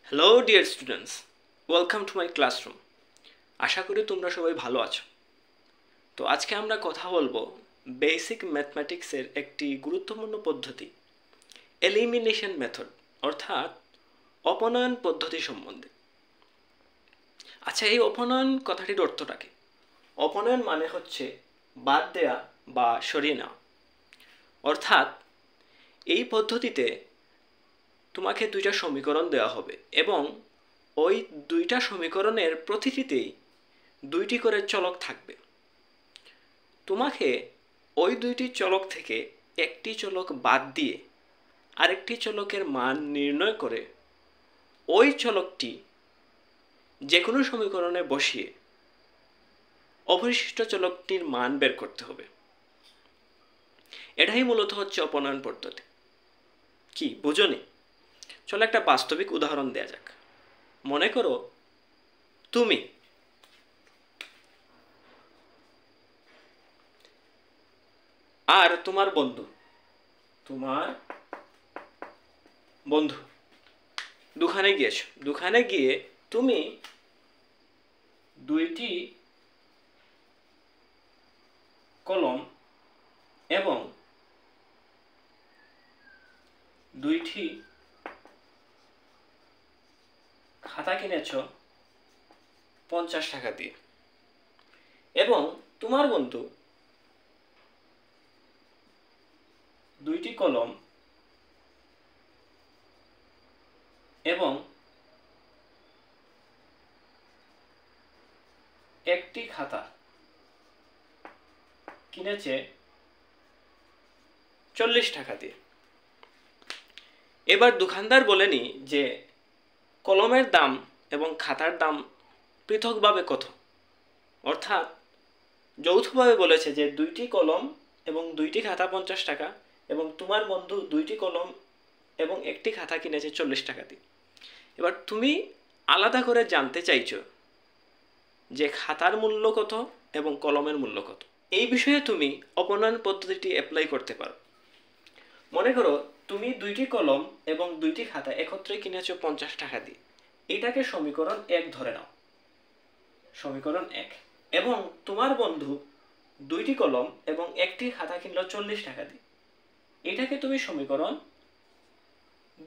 Hello dear students, welcome to my classroom. আশা করি তোমরা সবাই ভালো আছো। তো আজকে আমরা কথা বলবো বেসিক ম্যাথমেটিক্সের একটি গুরুত্বপূর্ণ পদ্ধতি, এলিমিনেশন মেথড, অর্থাৎ অপনয়ন পদ্ধতি সম্বন্ধে। আচ্ছা, এই অপনয়ন কথাটির অর্থটা কি? অপনয়ন মানে হচ্ছে বাদ দেয়া বা সরিয়ে নেওয়া। অর্থাৎ এই পদ্ধতিতে তোমাকে দুইটা সমীকরণ দেওয়া হবে এবং ওই দুইটা সমীকরণের প্রতিটিতেই দুইটি করে চলক থাকবে। তোমাকে ওই দুইটি চলক থেকে একটি চলক বাদ দিয়ে আরেকটি চলকের মান নির্ণয় করে ওই চলকটি যে কোনো সমীকরণে বসিয়ে অবশিষ্ট চলকটির মান বের করতে হবে। এটাই মূলত হচ্ছে অপনয়ন পদ্ধতি। কি বুঝনি? চলো একটা বাস্তবিক উদাহরণ দেয়া যাক। মনে করো তুমি আর তোমার বন্ধু দোকানে গিয়েছো। দোকানে গিয়ে তুমি দুইটি কলম এবং দুইটি খাতা কিনেছো 50 টাকা দিয়ে, এবং তোমার বন্ধু দুইটি কলম এবং একটি খাতা কিনেছে 40 টাকা দিয়ে। এবার দোকানদার বলেনি যে কলমের দাম এবং খাতার দাম পৃথকভাবে কত, অর্থাৎ যৌথভাবে বলেছে যে দুইটি কলম এবং দুইটি খাতা 50 টাকা এবং তোমার বন্ধু দুইটি কলম এবং একটি খাতা কিনেছে 40 টাকা দিয়ে। এবার তুমি আলাদা করে জানতে চাইছো যে খাতার মূল্য কত এবং কলমের মূল্য কত। এই বিষয়ে তুমি অপনয়ন পদ্ধতিটি অ্যাপ্লাই করতে পারো। মনে করো তুমি দুইটি কলম এবং দুইটি খাতা একত্রে কিনেছো 50 টাকা দিয়ে। এটাকে সমীকরণ 1 ধরে নাও, সমীকরণ 1। এবং তোমার বন্ধু দুইটি কলম এবং একটি খাতা কিনলো 40 টাকা দিয়ে। এটাকে তুমি সমীকরণ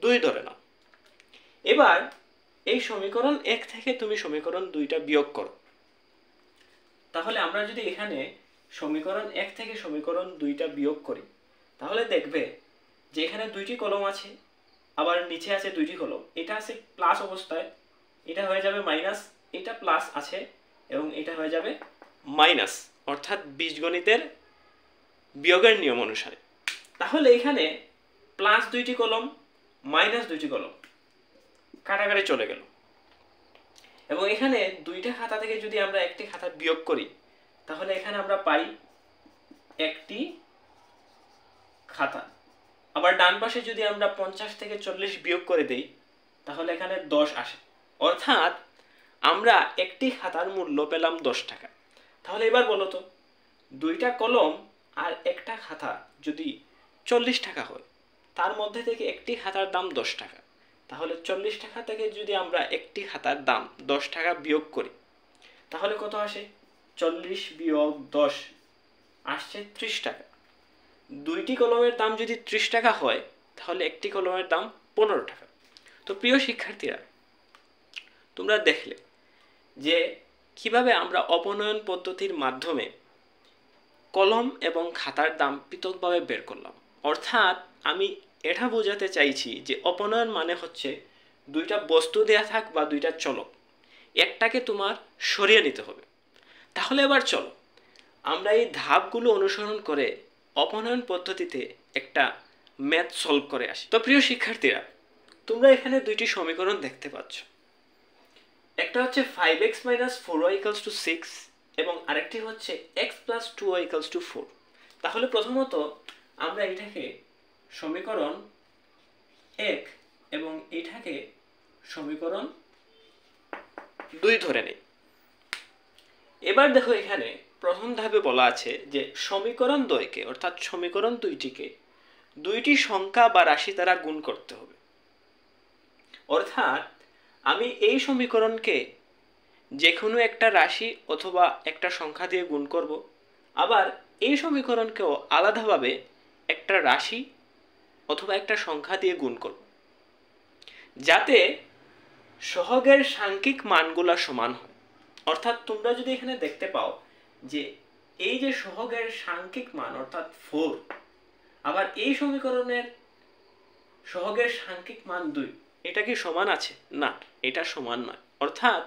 2 ধরে নাও। এবার এই সমীকরণ 1 থেকে তুমি সমীকরণ 2টা বিয়োগ করো। তাহলে আমরা যদি এখানে সমীকরণ 1 থেকে সমীকরণ 2টা বিয়োগ করি, তাহলে দেখবে যে এখানে দুইটি কলম আছে, আবার নিচে আছে দুইটি কলম। এটা আছে প্লাস অবস্থায়, এটা হয়ে যাবে মাইনাস, এটা প্লাস আছে এবং এটা হয়ে যাবে মাইনাস, অর্থাৎ বীজগণিতের বিয়োগের নিয়ম অনুসারে। তাহলে এখানে প্লাস দুইটি কলম মাইনাস দুইটি কলম কাটাকাটি চলে গেল, এবং এখানে দুইটা খাতা থেকে যদি আমরা একটি খাতা বিয়োগ করি, তাহলে এখানে আমরা পাই একটি খাতা। আবার ডান পাশে যদি আমরা 50 থেকে 40 বিয়োগ করে দেই, তাহলে এখানে 10 আসে, অর্থাৎ আমরা একটি খাতার মূল্য পেলাম 10 টাকা। তাহলে এবার বলো তো, দুইটা কলম আর একটা খাতা যদি 40 টাকা হয়, তার মধ্যে থেকে একটি খাতার দাম 10 টাকা, তাহলে 40 টাকা থেকে যদি আমরা একটি খাতার দাম 10 টাকা বিয়োগ করি, তাহলে কত আসে? 40 বিয়োগ 10 আসছে 30 টাকা। দুইটি কলমের দাম যদি 30 টাকা হয়, তাহলে একটি কলমের দাম 15 টাকা। তো প্রিয় শিক্ষার্থীরা, তোমরা দেখলে যে কিভাবে আমরা অপনয়ন পদ্ধতির মাধ্যমে কলম এবং খাতার দাম পৃথকভাবে বের করলাম। অর্থাৎ আমি এটা বোঝাতে চাইছি যে অপনয়ন মানে হচ্ছে দুইটা বস্তু দেয়া থাক বা দুইটা চলক, একটাকে তোমার সরিয়ে নিতে হবে। তাহলে এবার চলো আমরা এই ধাপগুলো অনুসরণ করে অপনয়ন পদ্ধতিতে একটা ম্যাথ সলভ করে আসি। তো প্রিয় শিক্ষার্থীরা, তোমরা এখানে দুইটি সমীকরণ দেখতে পাচ্ছ। একটা হচ্ছে 5x - 4y = 6 এবং আরেকটি হচ্ছে x + 2y = 4। তাহলে প্রথমত আমরা এটাকে সমীকরণ 1 এবং এটাকে সমীকরণ 2 ধরে নিই। এবার দেখো, এখানে প্রথম ধাপে বলা আছে যে সমীকরণ দ্বয়কে, অর্থাৎ সমীকরণ দুইটিকে দুইটি সংখ্যা বা রাশি দ্বারা গুণ করতে হবে। অর্থাৎ আমি এই সমীকরণকে যে কোনো একটা রাশি অথবা একটা সংখ্যা দিয়ে গুণ করব, আবার এই সমীকরণকেও আলাদাভাবে একটা রাশি অথবা একটা সংখ্যা দিয়ে গুণ করব, যাতে সহগের সাংখ্যিক মানগুলো সমান হয়। অর্থাৎ তোমরা যদি এখানে দেখতে পাও যে এই যে সহগের সাংখ্যিক মান অর্থাৎ 4, আবার এই সমীকরণের সহগের সাংখ্যিক মান 2, এটা কি সমান আছে? না, এটা সমান নয়। অর্থাৎ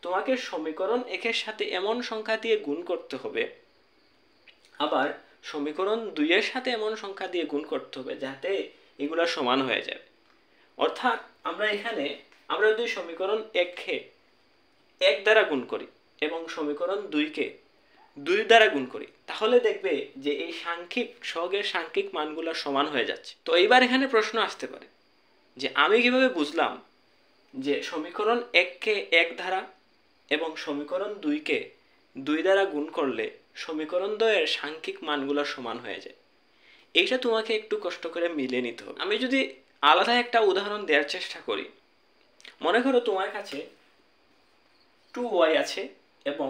তোমাকে সমীকরণ একের সাথে এমন সংখ্যা দিয়ে গুণ করতে হবে, আবার সমীকরণ 2 এর সাথে এমন সংখ্যা দিয়ে গুণ করতে হবে যাতে এগুলা সমান হয়ে যাবে। অর্থাৎ আমরা যদি সমীকরণ 1কে 1 দ্বারা গুণ করি এবং সমীকরণ 2কে 2 দ্বারা গুণ করি, তাহলে দেখবে যে এই সহগের সাংখ্যিক মানগুলো সমান হয়ে যাচ্ছে। তো এইবার এখানে প্রশ্ন আসতে পারে যে আমি কিভাবে বুঝলাম যে সমীকরণ 1কে 1 দ্বারা এবং সমীকরণ 2কে 2 দ্বারা গুণ করলে সমীকরণ 2 এর সাংখ্যিক মানগুলো সমান হয়ে যায়? এইটা তোমাকে একটু কষ্ট করে মিলিয়ে নিতে হবে। আমি যদি আলাদা একটা উদাহরণ দেওয়ার চেষ্টা করি, মনে করো তোমার কাছে 2y আছে এবং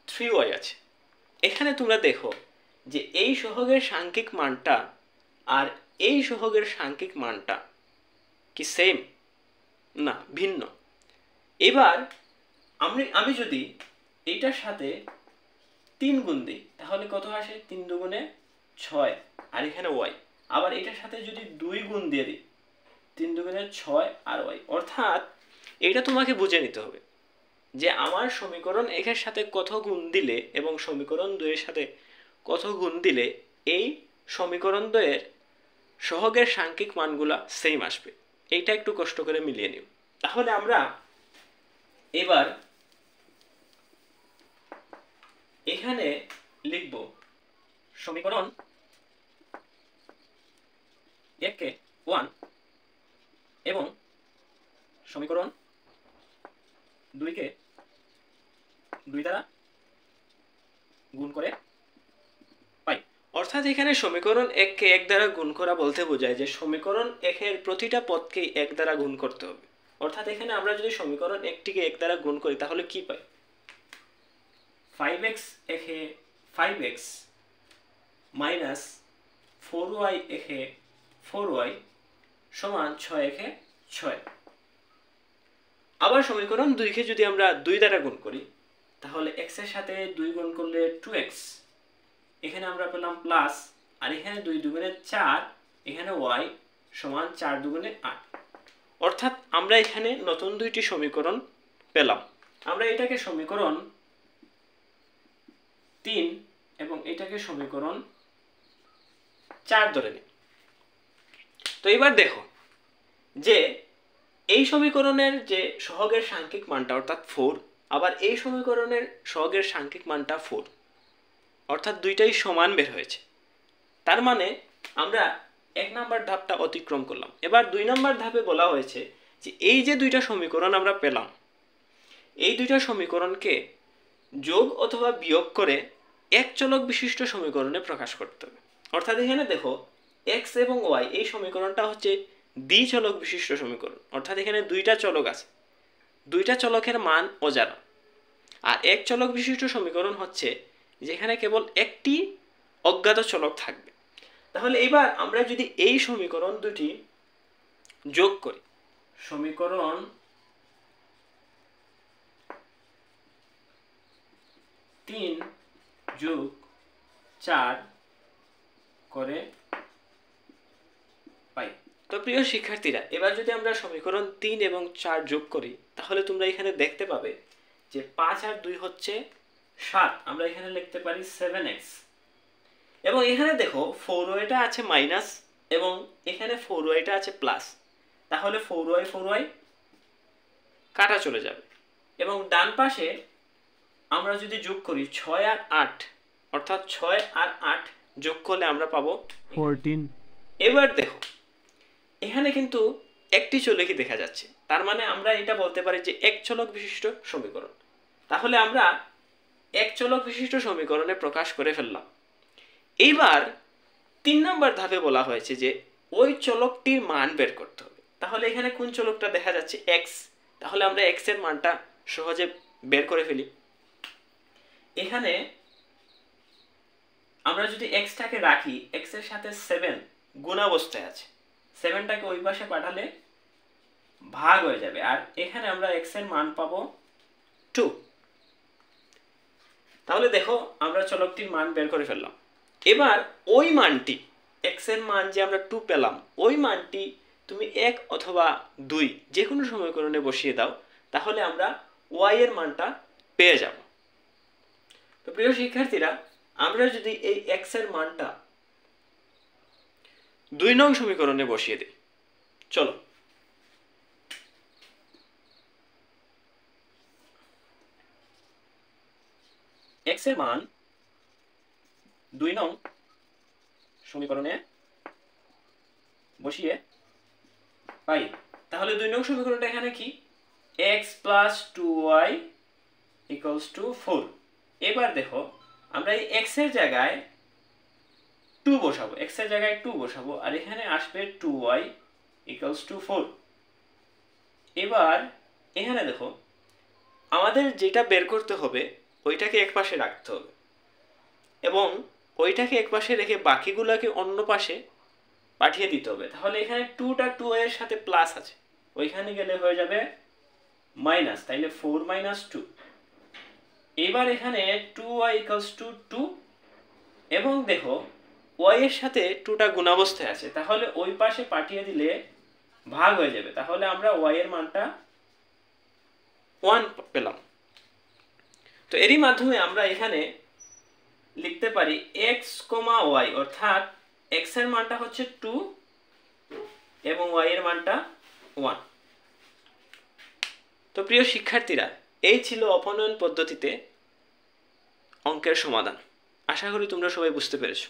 3y আছে। এখানে তোমরা দেখো যে এই সহগের সাংখ্যিক মানটা আর এই সহগের সাংখ্যিক মানটা কি সেম? না, ভিন্ন। এবার আমি যদি এইটার সাথে 3 গুণ দিই তাহলে কত আসে? 3 দুগুণে 6, আর এখানে y। আবার এটার সাথে যদি 2 গুণ দিয়ে দিই, 3 দুগুণে 6 আর y। অর্থাৎ এটা তোমাকে বুঝে নিতে হবে যে আমার সমীকরণ 1 সাথে কত গুণ দিলে এবং সমীকরণ 2 এর সাথে কত গুণ দিলে এই সমীকরণ 2 এর সহগের সাংখ্যিক মানগুলা সেম আসবে। এইটা একটু কষ্ট করে মিলিয়ে নিও। তাহলে আমরা এবার এখানে লিখব সমীকরণ 1কে 1 এবং সমীকরণ 2কে 2 দ্বারা গুণ করে পাই। অর্থাৎ এখানে সমীকরণ 1কে 1 দ্বারা গুণ করা বলতে বোঝায় যে সমীকরণ 1 এর প্রতিটা পদকেই 1 দ্বারা গুণ করতে হবে। অর্থাৎ এখানে আমরা যদি সমীকরণ 1টিকে 1 দ্বারা গুণ করি তাহলে কি পাই? 5x একে 5x মাইনাস 4y একে 4y সমান 6 একে 6। আবার সমীকরণ 2কে যদি আমরা 2 দ্বারা গুণ করি তাহলে x এর সাথে 2 গুণ করলে 2x, এখানে আমরা পেলাম প্লাস, আর এখানে 2 দুগুণে 4, এখানে y সমান 4 দুগুণে 8। অর্থাৎ আমরা এখানে নতুন 2টি সমীকরণ পেলাম। আমরা এটাকে সমীকরণ 3 এবং এটাকে সমীকরণ 4 ধরে নিই। তো এবার দেখো যে এই সমীকরণের যে সহগের সাংখ্যিক মানটা অর্থাৎ 4, আবার এই সমীকরণের সহগের সাংখ্যিক মানটা 4, অর্থাৎ দুইটাই সমান বের হয়েছে। তার মানে আমরা 1 নম্বর ধাপটা অতিক্রম করলাম। এবার 2 নম্বর ধাপে বলা হয়েছে যে এই যে দুইটা সমীকরণ আমরা পেলাম, এই দুইটা সমীকরণকে যোগ অথবা বিয়োগ করে এক চলক বিশিষ্ট সমীকরণে প্রকাশ করতে হবে। অর্থাৎ এখানে দেখো x এবং y এই সমীকরণটা হচ্ছে দ্বিচলক বিশিষ্ট সমীকরণ। অর্থাৎ এখানে দুইটা চলক আছে, দুইটা চলকের মান অজানা। আর এক চলক বিশিষ্ট সমীকরণ হচ্ছে যেখানে কেবল একটি অজ্ঞাত চলক থাকবে। তাহলে এবার আমরা যদি এই সমীকরণ দুটি যোগ করি, সমীকরণ 3 যোগ 4 করে পাই। তো প্রিয় শিক্ষার্থীরা, এবার যদি আমরা সমীকরণ 3 এবং 4 যোগ করি তাহলে তোমরা এখানে দেখতে পাবে যে 5 আর 2 হচ্ছে 7। আমরা এখানে লিখতে পারি 7x। এবং এখানে দেখো 4yটা আছে মাইনাস এবং এখানে 4yটা আছে প্লাস। তাহলে 4y কাটা চলে যাবে। এবং ডান পাশে আমরা যদি যোগ করি 6 আর 8, অর্থাৎ 6 আর 8 যোগ করলে আমরা পাবো 14। এবার দেখো এখানে কিন্তু একটি চলকই দেখা যাচ্ছে, তার মানে আমরা এটা বলতে পারি যে এক চলক বিশিষ্ট সমীকরণ। তাহলে আমরা এক চলক বিশিষ্ট সমীকরণে প্রকাশ করে ফেললাম। এইবার 3 নম্বর ধাপে বলা হয়েছে যে ওই চলকটির মান বের করতে হবে। তাহলে এখানে কোন চলকটা দেখা যাচ্ছে? এক্স। তাহলে আমরা এক্স এর মানটা সহজে বের করে ফেলি। এখানে আমরা যদি এক্সটাকে রাখি, এক্স এর সাথে 7 গুণাবস্থায় আছে, 7টাকে ওই পাশে পাঠালে ভাগ হয়ে যাবে, আর এখানে আমরা এক্স এর মান পাবো 2। তাহলে দেখো আমরা চলকটির মান বের করে ফেললাম। এবার ওই মানটি, এক্স এর মান যে আমরা 2 পেলাম, ওই মানটি তুমি 1 অথবা 2 যে কোনো সমীকরণে বসিয়ে দাও, তাহলে আমরা ওয়াই এর মানটা পেয়ে যাব। তো প্রিয় শিক্ষার্থীরা, আমরা যদি এই এক্স এর মানটা 2 নং সমীকরণে বসিয়ে দিই, চলো এক্স এর মান 2 নং সমীকরণে বসিয়ে পাই। তাহলে 2 নং সমীকরণটা এখানে কি? x plus 2y equals to 4। এবার দেখো আমরা এই x এর জায়গায় 2 বসাবো, x এর জায়গায় 2 বসাবো, আর এখানে আসবে 2y ইকুয়ালস টু 4। এবার এখানে দেখো আমাদের যেটা বের করতে হবে ওইটাকে এক পাশে রাখতে হবে, এবং ওইটাকে এক পাশে রেখে বাকিগুলোকে অন্য পাশে পাঠিয়ে দিতে হবে। তাহলে এখানে 2টা 2 এর সাথে প্লাস আছে, ওইখানে গেলে হয়ে যাবে মাইনাস, তাইলে 4 মাইনাস 2। এবার এখানে 2y ইকুয়ালস টু 2, এবং দেখো y এর সাথে 2টা গুণাবস্থায় আছে, তাহলে ওই পাশে পাঠিয়ে দিলে ভাগ হয়ে যাবে। তাহলে আমরা y এর মানটা 1 পেলাম। তো এরই মাধ্যমে আমরা এখানে লিখতে পারি x, y, অর্থাৎ x এর মানটা হচ্ছে 2 এবং y এর মানটা 1। তো প্রিয় শিক্ষার্থীরা, এই ছিল অপনয়ন পদ্ধতিতে অঙ্কের সমাধান। আশা করি তোমরা সবাই বুঝতে পেরেছো।